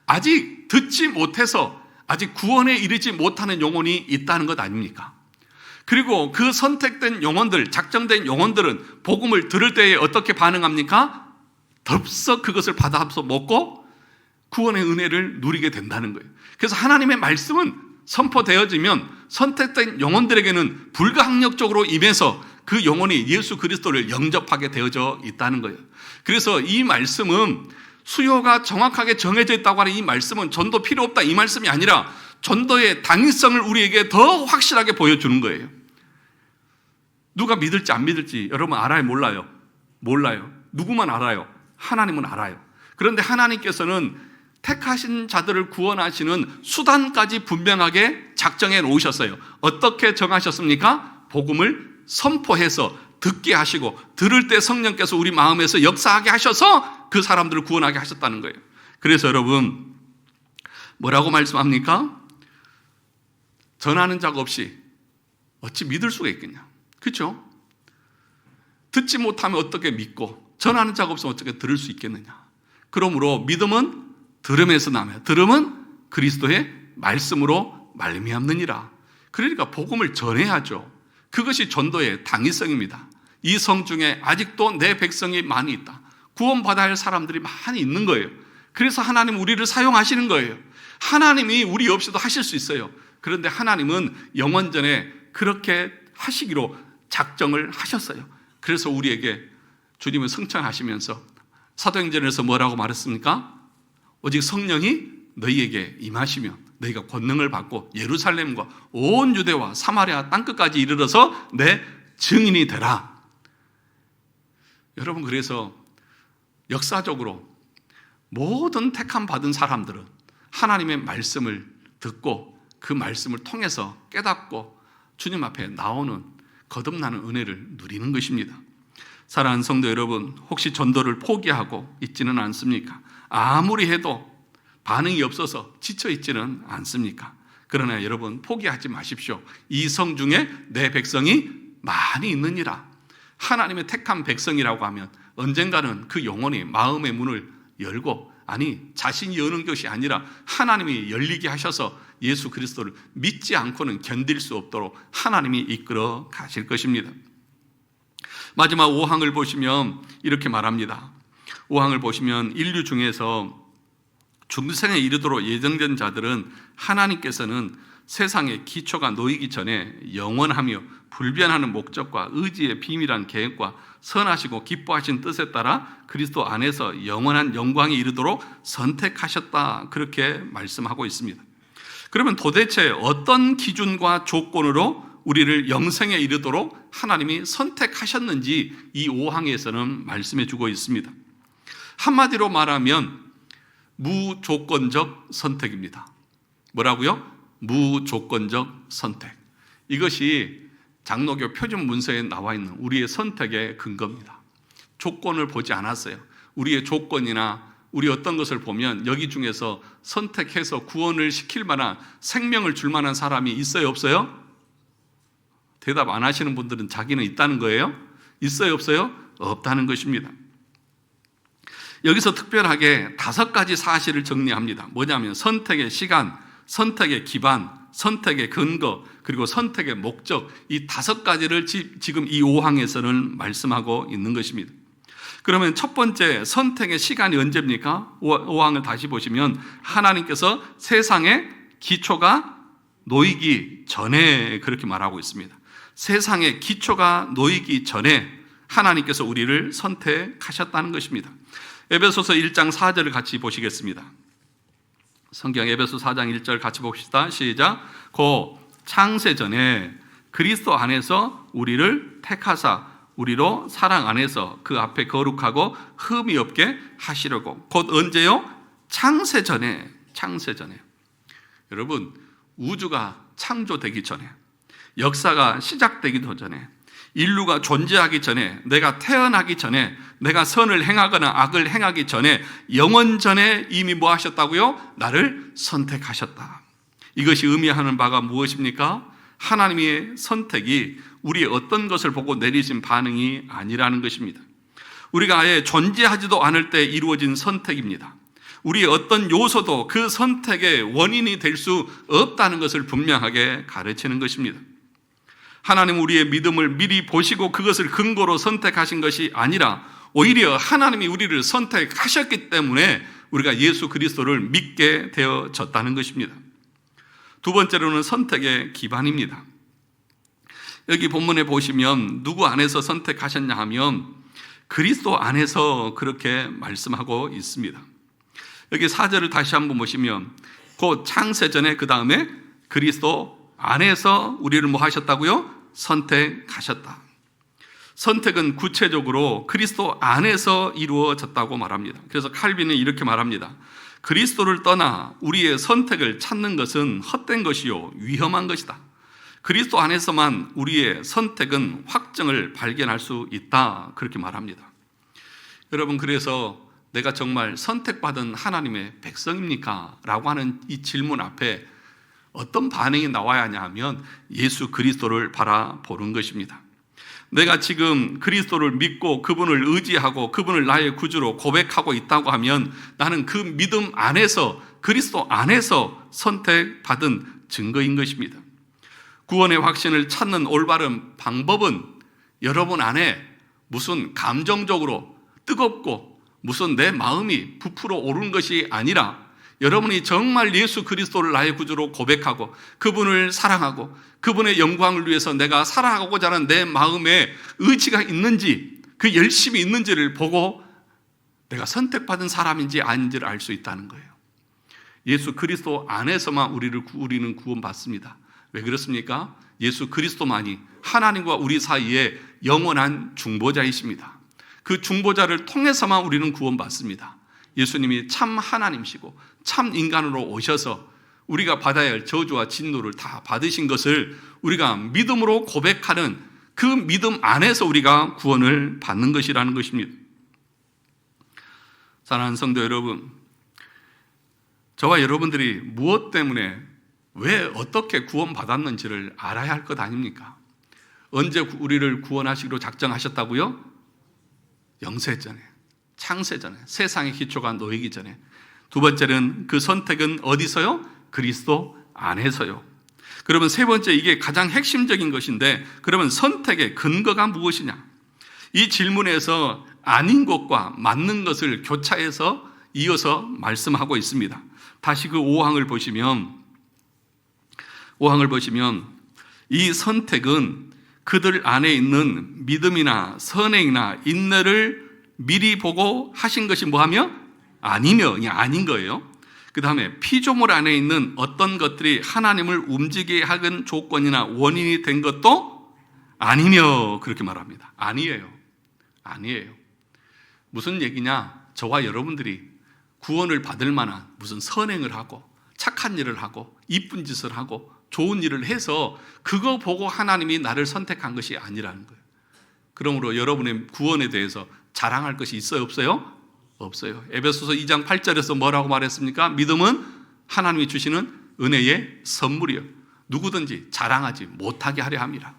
아직 듣지 못해서 아직 구원에 이르지 못하는 영혼이 있다는 것 아닙니까? 그리고 그 선택된 영혼들, 작정된 영혼들은 복음을 들을 때에 어떻게 반응합니까? 덥석 그것을 받아서 먹고 구원의 은혜를 누리게 된다는 거예요. 그래서 하나님의 말씀은 선포되어지면 선택된 영혼들에게는 불가항력적으로 임해서 그 영혼이 예수 그리스도를 영접하게 되어져 있다는 거예요. 그래서 이 말씀은 수요가 정확하게 정해져 있다고 하는 이 말씀은 전도 필요 없다 이 말씀이 아니라 전도의 당위성을 우리에게 더 확실하게 보여주는 거예요. 누가 믿을지 안 믿을지 여러분 알아요? 몰라요? 몰라요. 누구만 알아요? 하나님은 알아요. 그런데 하나님께서는 택하신 자들을 구원하시는 수단까지 분명하게 작정해 놓으셨어요. 어떻게 정하셨습니까? 복음을 선포해서 듣게 하시고 들을 때 성령께서 우리 마음에서 역사하게 하셔서 그 사람들을 구원하게 하셨다는 거예요. 그래서 여러분 뭐라고 말씀합니까? 전하는 자가 없이 어찌 믿을 수가 있겠냐? 그렇죠? 듣지 못하면 어떻게 믿고 전하는 자가 없으면 어떻게 들을 수 있겠느냐? 그러므로 믿음은 들음에서 나며 들음은 그리스도의 말씀으로 말미암느니라. 그러니까 복음을 전해야죠. 그것이 전도의 당위성입니다. 이 성 중에 아직도 내 백성이 많이 있다. 구원받아야 할 사람들이 많이 있는 거예요. 그래서 하나님 우리를 사용하시는 거예요. 하나님이 우리 없이도 하실 수 있어요. 그런데 하나님은 영원전에 그렇게 하시기로 작정을 하셨어요. 그래서 우리에게 주님을 승천하시면서 사도행전에서 뭐라고 말했습니까? 오직 성령이 너희에게 임하시면 너희가 권능을 받고 예루살렘과 온 유대와 사마리아 땅끝까지 이르러서 내 증인이 되라. 여러분 그래서 역사적으로 모든 택함 받은 사람들은 하나님의 말씀을 듣고 그 말씀을 통해서 깨닫고 주님 앞에 나오는 거듭나는 은혜를 누리는 것입니다. 사랑하는 성도 여러분, 혹시 전도를 포기하고 있지는 않습니까? 아무리 해도 반응이 없어서 지쳐 있지는 않습니까? 그러나 여러분 포기하지 마십시오. 이 성 중에 내 백성이 많이 있느니라. 하나님의 택한 백성이라고 하면 언젠가는 그 영혼이 마음의 문을 열고 아니 자신이 여는 것이 아니라 하나님이 열리게 하셔서 예수 그리스도를 믿지 않고는 견딜 수 없도록 하나님이 이끌어 가실 것입니다. 마지막 5항을 보시면 이렇게 말합니다. 5항을 보시면 인류 중에서 중생에 이르도록 예정된 자들은 하나님께서는 세상의 기초가 놓이기 전에 영원하며 불변하는 목적과 의지의 비밀한 계획과 선하시고 기뻐하신 뜻에 따라 그리스도 안에서 영원한 영광에 이르도록 선택하셨다. 그렇게 말씀하고 있습니다. 그러면 도대체 어떤 기준과 조건으로 우리를 영생에 이르도록 하나님이 선택하셨는지 이 5항에서는 말씀해 주고 있습니다. 한마디로 말하면 무조건적 선택입니다. 뭐라고요? 무조건적 선택. 이것이 장로교 표준 문서에 나와 있는 우리의 선택의 근거입니다. 조건을 보지 않았어요. 우리의 조건이나 우리 어떤 것을 보면 여기 중에서 선택해서 구원을 시킬 만한 생명을 줄 만한 사람이 있어요? 없어요? 대답 안 하시는 분들은 자기는 있다는 거예요? 있어요? 없어요? 없다는 것입니다. 여기서 특별하게 5가지 사실을 정리합니다. 뭐냐면 선택의 시간, 선택의 기반, 선택의 근거, 그리고 선택의 목적, 이 5가지를 지금 이 5항에서는 말씀하고 있는 것입니다. 그러면 첫 번째 선택의 시간이 언제입니까? 5항을 다시 보시면 하나님께서 세상의 기초가 놓이기 전에 그렇게 말하고 있습니다. 세상의 기초가 놓이기 전에 하나님께서 우리를 선택하셨다는 것입니다. 에베소서 1장 4절을 같이 보시겠습니다. 성경 에베소 4장 1절 같이 봅시다. 시작. 고 창세전에 그리스도 안에서 우리를 택하사 우리로 사랑 안에서 그 앞에 거룩하고 흠이 없게 하시려고. 곧 언제요? 창세전에. 창세전에. 여러분 우주가 창조되기 전에, 역사가 시작되기도 전에, 인류가 존재하기 전에, 내가 태어나기 전에, 내가 선을 행하거나 악을 행하기 전에, 영원 전에 이미 뭐 하셨다고요? 나를 선택하셨다. 이것이 의미하는 바가 무엇입니까? 하나님의 선택이 우리의 어떤 것을 보고 내리신 반응이 아니라는 것입니다. 우리가 아예 존재하지도 않을 때 이루어진 선택입니다. 우리의 어떤 요소도 그 선택의 원인이 될 수 없다는 것을 분명하게 가르치는 것입니다. 하나님 우리의 믿음을 미리 보시고 그것을 근거로 선택하신 것이 아니라 오히려 하나님이 우리를 선택하셨기 때문에 우리가 예수 그리스도를 믿게 되어졌다는 것입니다. 두 번째로는 선택의 기반입니다. 여기 본문에 보시면 누구 안에서 선택하셨냐 하면 그리스도 안에서 그렇게 말씀하고 있습니다. 여기 4절을 다시 한번 보시면 곧 창세전에 그 다음에 그리스도 안에서 우리를 뭐 하셨다고요? 선택하셨다. 선택은 구체적으로 그리스도 안에서 이루어졌다고 말합니다. 그래서 칼빈은 이렇게 말합니다. 그리스도를 떠나 우리의 선택을 찾는 것은 헛된 것이요 위험한 것이다. 그리스도 안에서만 우리의 선택은 확정을 발견할 수 있다. 그렇게 말합니다. 여러분, 그래서 내가 정말 선택받은 하나님의 백성입니까? 라고 하는 이 질문 앞에 어떤 반응이 나와야 하냐 하면 예수 그리스도를 바라보는 것입니다. 내가 지금 그리스도를 믿고 그분을 의지하고 그분을 나의 구주로 고백하고 있다고 하면 나는 그 믿음 안에서, 그리스도 안에서 선택받은 증거인 것입니다. 구원의 확신을 찾는 올바른 방법은 여러분 안에 무슨 감정적으로 뜨겁고 무슨 내 마음이 부풀어 오르는 것이 아니라 여러분이 정말 예수 그리스도를 나의 구주로 고백하고 그분을 사랑하고 그분의 영광을 위해서 내가 살아가고자 하는 내 마음에 의지가 있는지, 그 열심이 있는지를 보고 내가 선택받은 사람인지 아닌지를 알 수 있다는 거예요. 예수 그리스도 안에서만 우리는 구원받습니다. 왜 그렇습니까? 예수 그리스도만이 하나님과 우리 사이에 영원한 중보자이십니다. 그 중보자를 통해서만 우리는 구원받습니다. 예수님이 참 하나님이시고 참 인간으로 오셔서 우리가 받아야 할 저주와 진노를 다 받으신 것을 우리가 믿음으로 고백하는 그 믿음 안에서 우리가 구원을 받는 것이라는 것입니다. 사랑하는 성도 여러분, 저와 여러분들이 무엇 때문에 왜 어떻게 구원받았는지를 알아야 할 것 아닙니까? 언제 우리를 구원하시기로 작정하셨다고요? 영세전에, 창세전에, 세상의 기초가 놓이기 전에. 두 번째는 그 선택은 어디서요? 그리스도 안에서요. 그러면 세 번째, 이게 가장 핵심적인 것인데, 그러면 선택의 근거가 무엇이냐? 이 질문에서 아닌 것과 맞는 것을 교차해서 이어서 말씀하고 있습니다. 다시 그 5항을 보시면 이 선택은 그들 안에 있는 믿음이나 선행이나 인내를 미리 보고 하신 것이 뭐하며? 아니며, 그냥 아닌 거예요. 그 다음에 피조물 안에 있는 어떤 것들이 하나님을 움직이게 하는 조건이나 원인이 된 것도 아니며, 그렇게 말합니다. 아니에요. 무슨 얘기냐? 저와 여러분들이 구원을 받을 만한 무슨 선행을 하고 착한 일을 하고 이쁜 짓을 하고 좋은 일을 해서 그거 보고 하나님이 나를 선택한 것이 아니라는 거예요. 그러므로 여러분의 구원에 대해서 자랑할 것이 있어요, 없어요? 없어요. 에베소서 2장 8절에서 뭐라고 말했습니까? 믿음은 하나님이 주시는 은혜의 선물이요, 누구든지 자랑하지 못하게 하려 함이라.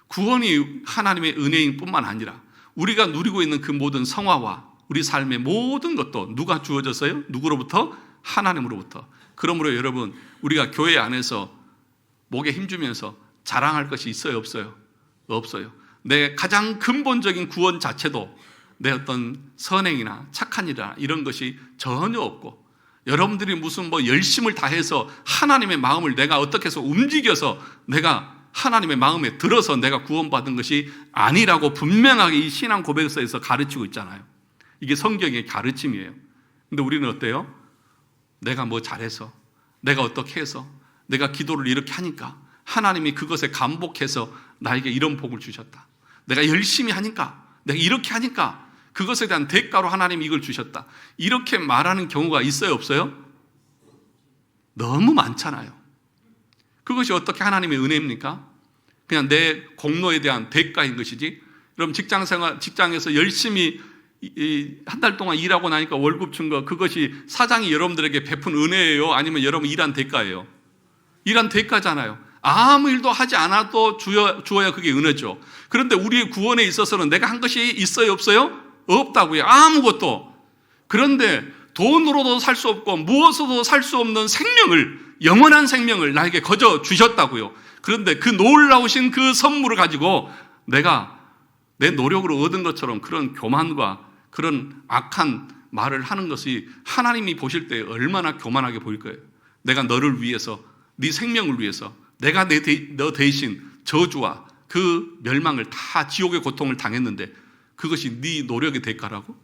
구원이 하나님의 은혜인 뿐만 아니라 우리가 누리고 있는 그 모든 성화와 우리 삶의 모든 것도 누가 주어졌어요? 누구로부터? 하나님으로부터. 그러므로 여러분, 우리가 교회 안에서 목에 힘주면서 자랑할 것이 있어요, 없어요? 없어요. 내 가장 근본적인 구원 자체도 내 어떤 선행이나 착한 일이나 이런 것이 전혀 없고, 여러분들이 무슨 열심을 다해서 하나님의 마음을 내가 어떻게 해서 움직여서 내가 하나님의 마음에 들어서 내가 구원받은 것이 아니라고 분명하게 이 신앙 고백서에서 가르치고 있잖아요. 이게 성경의 가르침이에요. 근데 우리는 어때요? 내가 뭐 잘해서, 내가 어떻게 해서, 내가 기도를 이렇게 하니까 하나님이 그것에 감복해서 나에게 이런 복을 주셨다. 내가 열심히 하니까, 내가 이렇게 하니까 그것에 대한 대가로 하나님이 이걸 주셨다. 이렇게 말하는 경우가 있어요, 없어요? 너무 많잖아요. 그것이 어떻게 하나님의 은혜입니까? 그냥 내 공로에 대한 대가인 것이지. 그럼 직장에서 열심히 한 달 동안 일하고 나니까 월급 준 거, 그것이 사장이 여러분들에게 베푼 은혜예요? 아니면 여러분 일한 대가예요? 일한 대가잖아요. 아무 일도 하지 않아도 주어야 그게 은혜죠. 그런데 우리의 구원에 있어서는 내가 한 것이 있어요, 없어요? 없다고요. 아무것도. 그런데 돈으로도 살 수 없고 무엇으로도 살 수 없는 생명을, 영원한 생명을 나에게 거저 주셨다고요. 그런데 그 놀라우신 그 선물을 가지고 내가 내 노력으로 얻은 것처럼 그런 교만과 그런 악한 말을 하는 것이 하나님이 보실 때 얼마나 교만하게 보일 거예요. 내가 너를 위해서, 네 생명을 위해서 내가 너 대신 저주와 그 멸망을 다, 지옥의 고통을 당했는데 그것이 네 노력의 대가라고?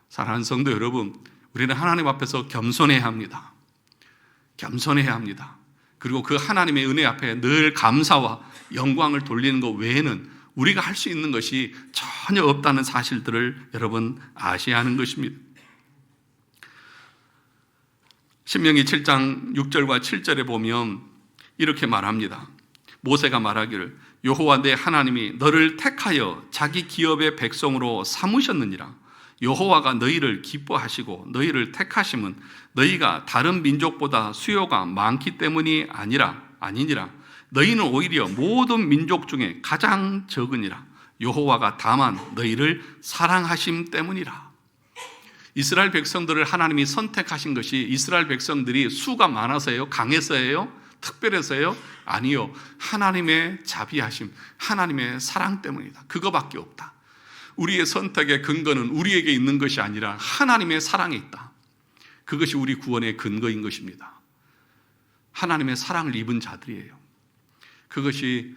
사랑하는 성도 여러분, 우리는 하나님 앞에서 겸손해야 합니다. 겸손해야 합니다. 그리고 그 하나님의 은혜 앞에 늘 감사와 영광을 돌리는 것 외에는 우리가 할 수 있는 것이 전혀 없다는 사실들을 여러분 아셔야 하는 것입니다. 신명기 7장 6절과 7절에 보면 이렇게 말합니다. 모세가 말하기를 여호와 내 하나님이 너를 택하여 자기 기업의 백성으로 삼으셨느니라. 여호와가 너희를 기뻐하시고 너희를 택하심은 너희가 다른 민족보다 수요가 많기 때문이 아니니라. 너희는 오히려 모든 민족 중에 가장 적으니라. 여호와가 다만 너희를 사랑하심 때문이라. 이스라엘 백성들을 하나님이 선택하신 것이 이스라엘 백성들이 수가 많아서예요? 강해서예요? 특별해서예요? 아니요. 하나님의 자비하심, 하나님의 사랑 때문이다. 그거밖에 없다. 우리의 선택의 근거는 우리에게 있는 것이 아니라 하나님의 사랑에 있다. 그것이 우리 구원의 근거인 것입니다. 하나님의 사랑을 입은 자들이에요. 그것이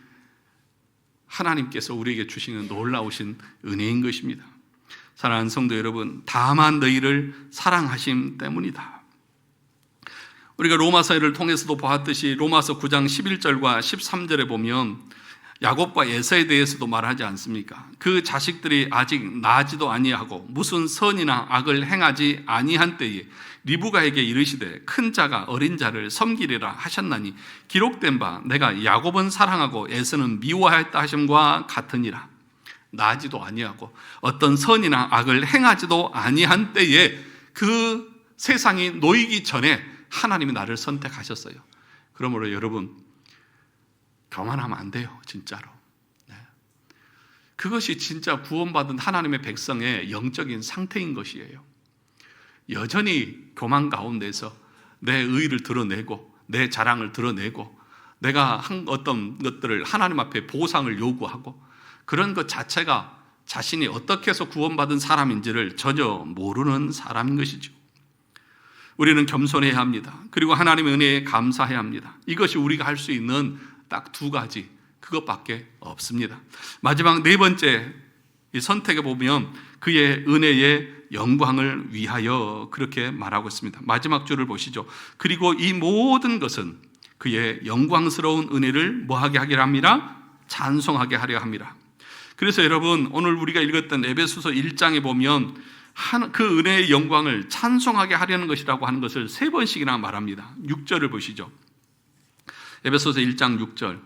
하나님께서 우리에게 주시는 놀라우신 은혜인 것입니다. 사랑하는 성도 여러분, 다만 너희를 사랑하심 때문이다. 우리가 로마서를 통해서도 보았듯이 로마서 9장 11절과 13절에 보면 야곱과 에사에 대해서도 말하지 않습니까? 그 자식들이 아직 나지도 아니하고 무슨 선이나 악을 행하지 아니한 때에 리브가에게 이르시되 큰 자가 어린 자를 섬기리라 하셨나니 기록된 바 내가 야곱은 사랑하고 에사는 미워하였다 하심과 같으니라. 나지도 아니하고 어떤 선이나 악을 행하지도 아니한 때에 그 세상이 놓이기 전에 하나님이 나를 선택하셨어요. 그러므로 여러분, 교만하면 안 돼요, 진짜로. 네. 그것이 진짜 구원받은 하나님의 백성의 영적인 상태인 것이에요. 여전히 교만 가운데서 내 의의를 드러내고 내 자랑을 드러내고 내가 한 어떤 것들을 하나님 앞에 보상을 요구하고 그런 것 자체가 자신이 어떻게 해서 구원받은 사람인지를 전혀 모르는 사람인 것이죠. 우리는 겸손해야 합니다. 그리고 하나님의 은혜에 감사해야 합니다. 이것이 우리가 할 수 있는 딱 두 가지, 그것밖에 없습니다. 마지막 네 번째 이 선택에 보면 그의 은혜의 영광을 위하여 그렇게 말하고 있습니다. 마지막 줄을 보시죠. 그리고 이 모든 것은 그의 영광스러운 은혜를 뭐하게 하기를 합니다? 찬송하게 하려 합니다. 그래서 여러분, 오늘 우리가 읽었던 에베소서 1장에 보면 그 은혜의 영광을 찬송하게 하려는 것이라고 하는 것을 3번씩이나 말합니다. 6절을 보시죠. 에베소서 1장 6절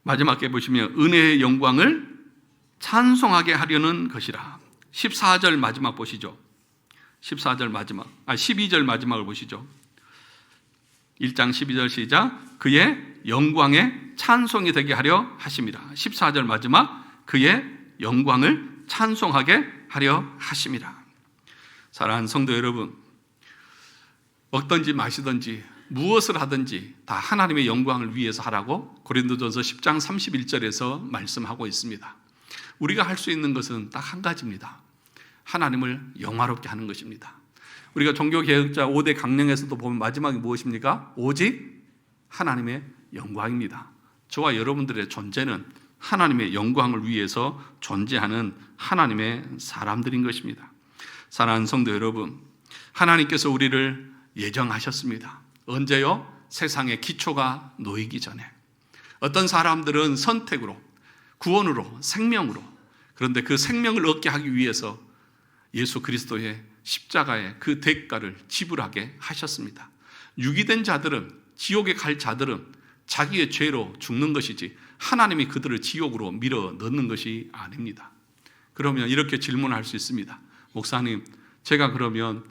마지막에 보시면 은혜의 영광을 찬송하게 하려는 것이라. 14절 마지막 보시죠. 12절 마지막을 보시죠. 1장 12절 시작. 그의 영광의 찬송이 되게 하려 하심이라. 14절 마지막 그의 영광을 찬송하게 하려 하심이라. 사랑하는 성도 여러분, 먹든지 마시든지 무엇을 하든지 다 하나님의 영광을 위해서 하라고 고린도전서 10장 31절에서 말씀하고 있습니다. 우리가 할 수 있는 것은 딱 한 가지입니다. 하나님을 영화롭게 하는 것입니다. 우리가 종교개혁자 5대 강령에서도 보면 마지막이 무엇입니까? 오직 하나님의 영광입니다. 저와 여러분들의 존재는 하나님의 영광을 위해서 존재하는 하나님의 사람들인 것입니다. 사랑하는 성도 여러분, 하나님께서 우리를 예정하셨습니다. 언제요? 세상의 기초가 놓이기 전에. 어떤 사람들은 선택으로, 구원으로, 생명으로, 그런데 그 생명을 얻게 하기 위해서 예수 그리스도의 십자가의 그 대가를 지불하게 하셨습니다. 유기된 자들은, 지옥에 갈 자들은 자기의 죄로 죽는 것이지 하나님이 그들을 지옥으로 밀어 넣는 것이 아닙니다. 그러면 이렇게 질문할 수 있습니다. 목사님, 제가 그러면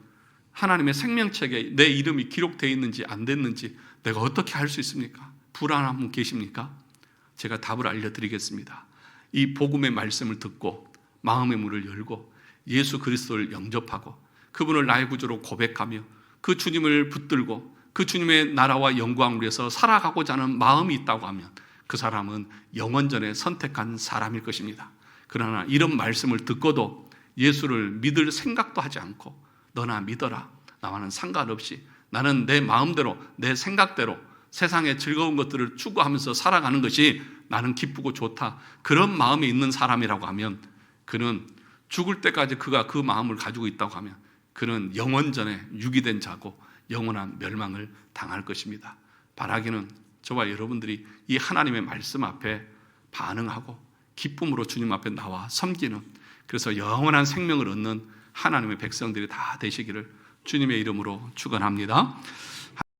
하나님의 생명책에 내 이름이 기록되어 있는지 안 됐는지 내가 어떻게 알 수 있습니까? 불안한 분 계십니까? 제가 답을 알려드리겠습니다. 이 복음의 말씀을 듣고 마음의 문을 열고 예수 그리스도를 영접하고 그분을 나의 구주로 고백하며 그 주님을 붙들고 그 주님의 나라와 영광을 위해서 살아가고자 하는 마음이 있다고 하면 그 사람은 영원전에 선택한 사람일 것입니다. 그러나 이런 말씀을 듣고도 예수를 믿을 생각도 하지 않고 너나 믿어라, 나와는 상관없이 나는 내 마음대로 내 생각대로 세상의 즐거운 것들을 추구하면서 살아가는 것이 나는 기쁘고 좋다, 그런 마음이 있는 사람이라고 하면 그는 죽을 때까지 그가 그 마음을 가지고 있다고 하면 그는 영원전에 유기된 자고 영원한 멸망을 당할 것입니다. 바라기는 저와 여러분들이 이 하나님의 말씀 앞에 반응하고 기쁨으로 주님 앞에 나와 섬기는, 그래서 영원한 생명을 얻는 하나님의 백성들이 다 되시기를 주님의 이름으로 축원합니다.